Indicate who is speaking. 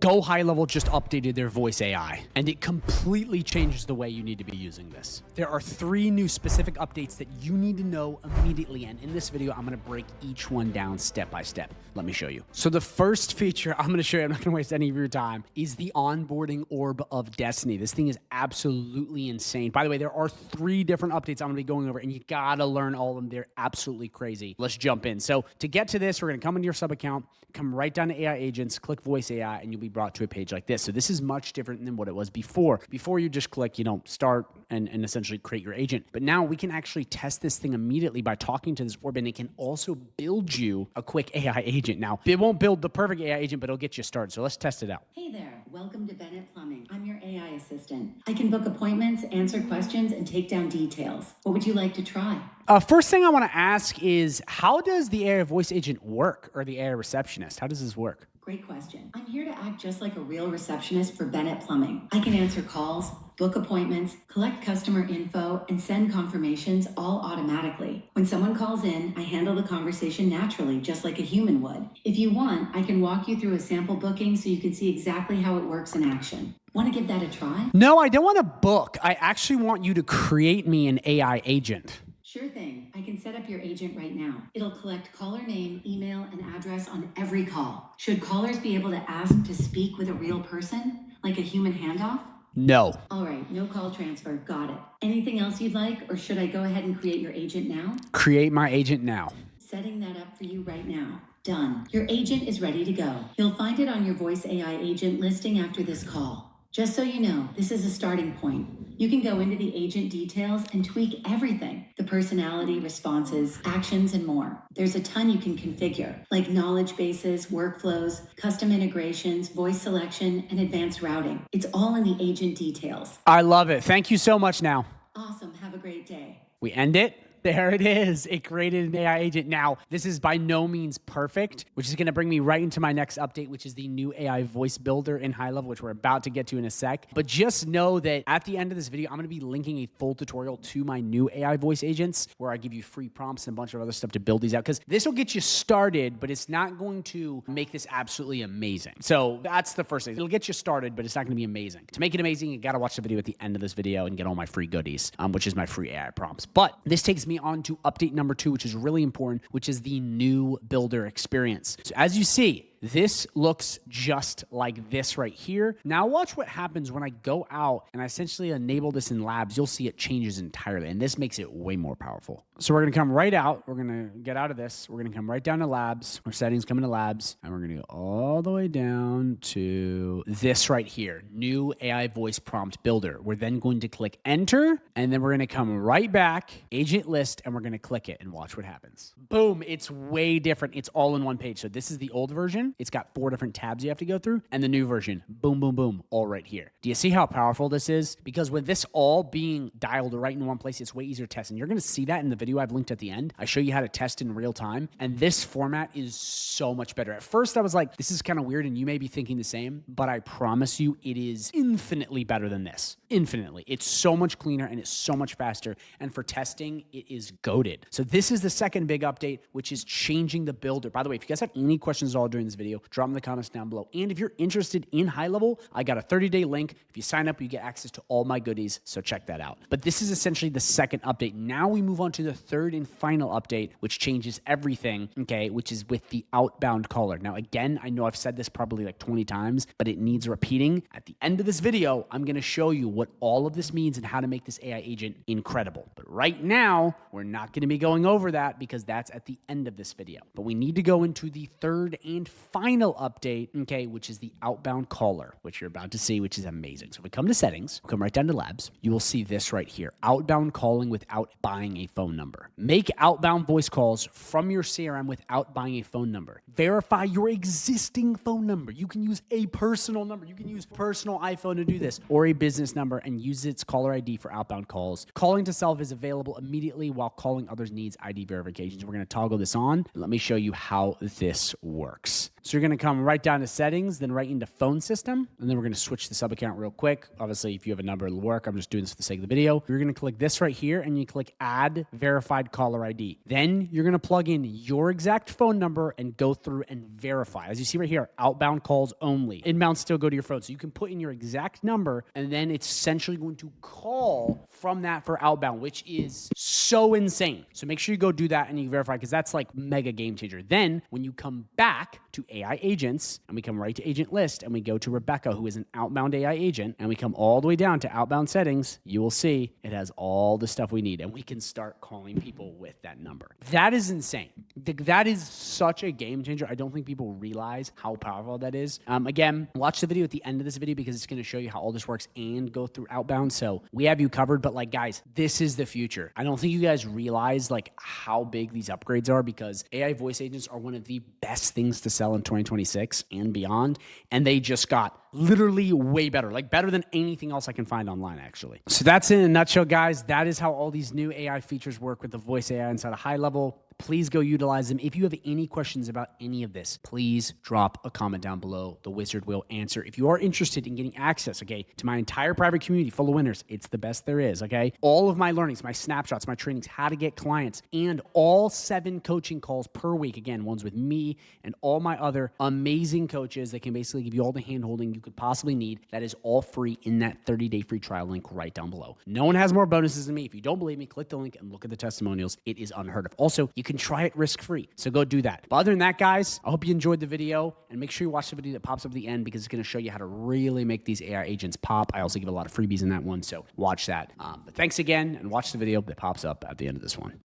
Speaker 1: GoHighLevel just updated their voice AI, and it completely changes the way you need to be using this. There are 3 new specific updates that you need to know immediately, and in this video, I'm gonna break each one down step by step. Let me show you. So the first feature I'm gonna show you, I'm not gonna waste any of your time, is the Onboarding Orb of Destiny. This thing is absolutely insane. By the way, there are 3 different updates I'm gonna be going over, and you gotta learn all of them. They're absolutely crazy. Let's jump in. So to get to this, we're gonna come into your sub account, come right down to AI agents, click voice AI, and you'll be brought to a page like this. So this is much different than what it was before. Before you just click, start and essentially create your agent. But now we can actually test this thing immediately by talking to this orb, and it can also build you a quick AI agent. Now, it won't build the perfect AI agent, but it'll get you started. So let's test it out.
Speaker 2: Hey there, welcome to Bennett Plumbing. I'm your AI assistant. I can book appointments, answer questions, and take down details. What would you like to try?
Speaker 1: First thing I want to ask is, how does the AI voice agent work, or the AI receptionist? How does this work?
Speaker 2: Great question. I'm here to act just like a real receptionist for Bennett Plumbing. I can answer calls, book appointments, collect customer info, and send confirmations all automatically. When someone calls in, I handle the conversation naturally, just like a human would. If you want, I can walk you through a sample booking so you can see exactly how it works in action. Want to give that a try?
Speaker 1: No, I don't want to book. I actually want you to create me an AI agent.
Speaker 2: Sure thing. I can set up your agent right now. It'll collect caller name, email, and address on every call. Should callers be able to ask to speak with a real person, like a human handoff?
Speaker 1: No.
Speaker 2: All right, no call transfer. Got it. Anything else you'd like, or should I go ahead and create your agent now?
Speaker 1: Create my agent now.
Speaker 2: Setting that up for you right now. Done. Your agent is ready to go. You'll find it on your voice AI agent listing after this call. Just so you know, this is a starting point. You can go into the agent details and tweak everything: the personality, responses, actions, and more. There's a ton you can configure, like knowledge bases, workflows, custom integrations, voice selection, and advanced routing. It's all in the agent details.
Speaker 1: I love it. Thank you so much now.
Speaker 2: Awesome. Have a great day.
Speaker 1: We end it. There it is. It created an AI agent. Now, this is by no means perfect, which is going to bring me right into my next update, which is the new AI voice builder in HIGHLEVEL, which we're about to get to in a sec. But just know that at the end of this video, I'm going to be linking a full tutorial to my new AI voice agents, where I give you free prompts and a bunch of other stuff to build these out, because this will get you started, but it's not going to make this absolutely amazing. So that's the first thing. It'll get you started, but it's not going to be amazing. To make it amazing, you got to watch the video at the end of this video and get all my free goodies, which is my free AI prompts. But this takes me on to update number 2, which is really important, which is the new builder experience. So as you see, this looks just like this right here. Now watch what happens when I go out and I essentially enable this in labs. You'll see it changes entirely, and this makes it way more powerful. So we're gonna come right out. We're gonna get out of this. We're gonna come right down to labs. Our settings come into labs, and we're gonna go all the way down to this right here, new AI voice prompt builder. We're then going to click enter, and then we're gonna come right back, agent list, and we're gonna click it and watch what happens. Boom, it's way different. It's all in one page. So this is the old version. It's got 4 different tabs you have to go through, and the new version, boom, boom, boom, all right here. Do you see how powerful this is? Because with this all being dialed right in one place, it's way easier to test. And you're gonna see that in the video I've linked at the end. I show you how to test in real time, and this format is so much better. At first I was like, this is kind of weird, and you may be thinking the same, but I promise you it is infinitely better than this. Infinitely. It's so much cleaner, and it's so much faster. And for testing, it is goated. So this is the second big update, which is changing the builder. By the way, if you guys have any questions at all during this video, drop them in the comments down below. And if you're interested in HIGHLEVEL, I got a 30-day link. If you sign up, you get access to all my goodies, so check that out. But this is essentially the second update. Now we move on to the third and final update, which changes everything, okay, which is with the outbound caller. Now, again, I know I've said this probably like 20 times, but it needs repeating. At the end of this video, I'm going to show you what all of this means and how to make this AI agent incredible. But right now, we're not going to be going over that because that's at the end of this video. But we need to go into the third and final update, okay, which is the outbound caller, which you're about to see, which is amazing. So if we come to settings, we come right down to labs, you will see this right here, outbound calling without buying a phone number. Make outbound voice calls from your CRM without buying a phone number. Verify your existing phone number. You can use a personal number. You can use personal iPhone to do this, or a business number, and use its caller ID for outbound calls. Calling to self is available immediately, while calling others needs ID verifications. We're going to toggle this on. Let me show you how this works. So you're going to come right down to settings, then right into phone system. And then we're going to switch the sub account real quick. Obviously, if you have a number, it'll work. I'm just doing this for the sake of the video. You're going to click this right here and you click add verified caller ID. Then you're going to plug in your exact phone number and go through and verify. As you see right here, outbound calls only. Inbound still go to your phone. So you can put in your exact number and then it's essentially going to call from that for outbound, which is so insane. So make sure you go do that and you verify because that's like mega game changer. Then when you come back to AI agents and we come right to agent list and we go to Rebecca, who is an outbound AI agent, and we come all the way down to outbound settings, you will see it has all the stuff we need and we can start calling people with that number. That is insane. That is such a game changer. I don't think people realize how powerful that is. Again, watch the video at the end of this video because it's going to show you how all this works and go through outbound. So we have you covered, but like guys, this is the future. I don't think you guys realize like how big these upgrades are because AI voice agents are one of the best things to sell in 2026 and beyond. And they just got literally way better, like better than anything else I can find online, actually. So that's it in a nutshell, guys. That is how all these new AI features work with the voice AI inside of High Level. Please go utilize them. If you have any questions about any of this, please drop a comment down below. The wizard will answer. If you are interested in getting access, okay, to my entire private community full of winners, it's the best there is, okay? All of my learnings, my snapshots, my trainings, how to get clients, and all 7 coaching calls per week. Again, ones with me and all my other amazing coaches that can basically give you all the hand-holding you could possibly need. That is all free in that 30-day free trial link right down below. No one has more bonuses than me. If you don't believe me, click the link and look at the testimonials. It is unheard of. Also, you can try it risk-free. So go do that. But other than that, guys, I hope you enjoyed the video and make sure you watch the video that pops up at the end because it's going to show you how to really make these AI agents pop. I also give a lot of freebies in that one, so watch that. But thanks again and watch the video that pops up at the end of this one.